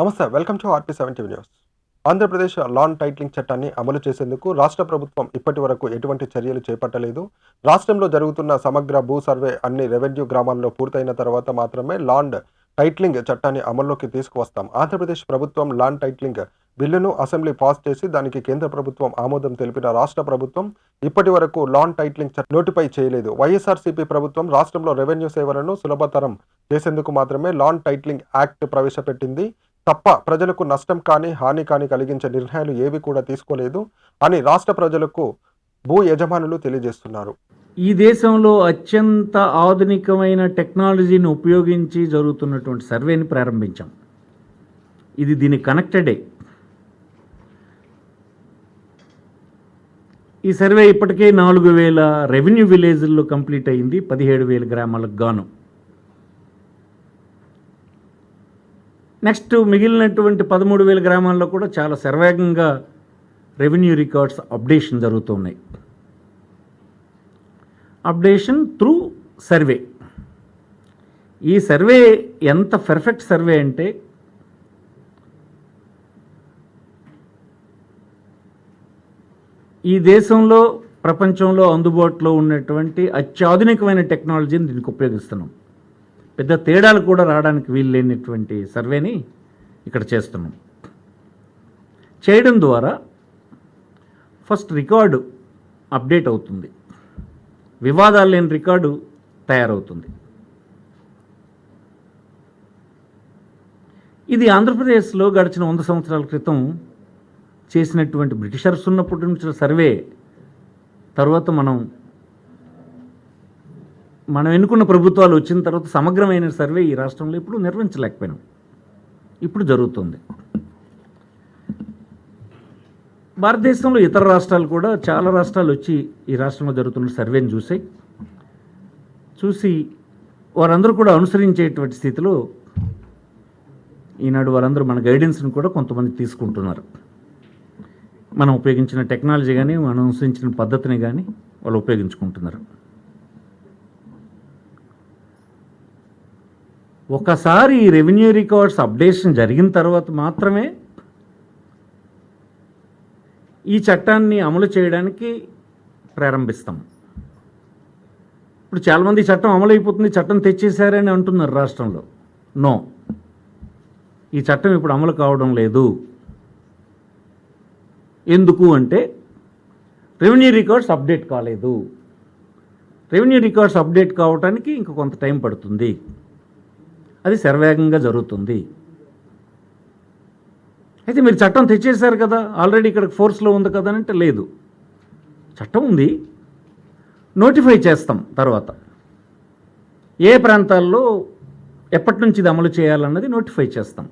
నమస్తే. Welcome to RP7 news. Andhra Pradesh land titling చట్టాన్ని అమలు చేసేందుకు రాష్ట్ర ప్రభుత్వం ఇప్పటి వరకు ఎటువంటి చర్యలు చేపట్టలేదు. రాష్ట్రంలో జరుగుతున్న సమగ్ర భూ సర్వే అన్ని రెవెన్యూ గ్రామాల్లో పూర్తయిన తర్వాత మాత్రమే లాండ్ టైటిలింగ్ చట్టాన్ని అమల్లోకి తీసుకువస్తాం. ఆంధ్రప్రదేశ్ ప్రభుత్వం లాండ్ టైటిలింగ్ బిల్లును అసెంబ్లీ పాస్ చేసి దానికి కేంద్ర ప్రభుత్వం ఆమోదం తెలిపిన రాష్ట్ర ప్రభుత్వం ఇప్పటి వరకు లాండ్ టైటిలింగ్ చట్టం నోటిఫై చేయలేదు. వైఎస్ఆర్సీపీ ప్రభుత్వం రాష్ట్రంలో రెవెన్యూ సేవలను సులభతరం చేసేందుకు మాత్రమే లాండ్ టైటిలింగ్ యాక్ట్ ప్రవేశపెట్టింది తప్ప ప్రజలకు నష్టం కానీ హాని కానీ కలిగించే నిర్ణయాలు ఏవి కూడా తీసుకోలేదు అని రాష్ట్ర ప్రజలకు భూ యజమానులు తెలియజేస్తున్నారు. ఈ దేశంలో అత్యంత ఆధునికమైన టెక్నాలజీని ఉపయోగించి జరుగుతున్నటువంటి సర్వేని ప్రారంభించాం. ఇది దీని కనెక్టెడే. ఈ సర్వే ఇప్పటికే 4000 రెవెన్యూ విలేజ్ల్లో కంప్లీట్ అయింది, 17,000 గ్రామాలకు గాను. నెక్స్ట్ మిగిలినటువంటి 13,000 గ్రామాల్లో కూడా చాలా శరవేగంగా రెవెన్యూ రికార్డ్స్ అప్డేషన్ జరుగుతున్నాయి. Updation through survey. ఈ సర్వే ఎంత పర్ఫెక్ట్ సర్వే అంటే ఈ దేశంలో ప్రపంచంలో అందుబాటులో ఉన్నటువంటి అత్యాధునికమైన టెక్నాలజీని దీనికి ఉపయోగిస్తున్నాం. పెద్ద తేడాలు కూడా రావడానికి వీలు లేనటువంటి సర్వేని ఇక్కడ చేస్తున్నాం. చేయడం ద్వారా ఫస్ట్ రికార్డు అప్డేట్ అవుతుంది, వివాదాలు లేని రికార్డు తయారవుతుంది. ఇది ఆంధ్రప్రదేశ్లో గడిచిన 100 సంవత్సరాల క్రితం చేసినటువంటి బ్రిటిషర్స్ ఉన్నప్పటి నుంచి సర్వే తర్వాత మనం ఎన్నుకున్న ప్రభుత్వాలు వచ్చిన తర్వాత సమగ్రమైన సర్వే ఈ రాష్ట్రంలో ఇప్పుడు నిర్వహించలేకపోయినాం. ఇప్పుడు జరుగుతుంది. భారతదేశంలో ఇతర రాష్ట్రాలు కూడా చాలా రాష్ట్రాలు వచ్చి ఈ రాష్ట్రంలో జరుగుతున్న సర్వేని చూసి వారందరూ కూడా అనుసరించేటువంటి స్థితిలో ఈనాడు వారందరూ మన గైడెన్స్ని కూడా కొంతమంది తీసుకుంటున్నారు. మనం ఉపయోగించిన టెక్నాలజీ కానీ మనం అనుసరించిన పద్ధతిని కానీ వాళ్ళు ఉపయోగించుకుంటున్నారు. ఒకసారి రెవెన్యూ రికార్డ్స్ అప్డేషన్ జరిగిన తర్వాత మాత్రమే ఈ చట్టాన్ని అమలు చేయడానికి ప్రారంభిస్తాం. ఇప్పుడు చాలామంది చట్టం అమలైపోతుంది, చట్టం తెచ్చేశారని అంటున్నారు రాష్ట్రంలో. నో, ఈ చట్టం ఇప్పుడు అమలు కావడం లేదు. ఎందుకు అంటే రెవెన్యూ రికార్డ్స్ అప్డేట్ కాలేదు. రెవెన్యూ రికార్డ్స్ అప్డేట్ కావడానికి ఇంక కొంత టైం పడుతుంది. అది శరవేగంగా జరుగుతుంది. అయితే మీరు చట్టం తెచ్చేశారు కదా, ఆల్రెడీ ఇక్కడ ఫోర్స్లో ఉంది కదా అంటే లేదు, చట్టం ఉంది, నోటిఫై చేస్తాం. తర్వాత ఏ ప్రాంతాల్లో ఎప్పటి నుంచి ఇది అమలు చేయాలన్నది నోటిఫై చేస్తాం.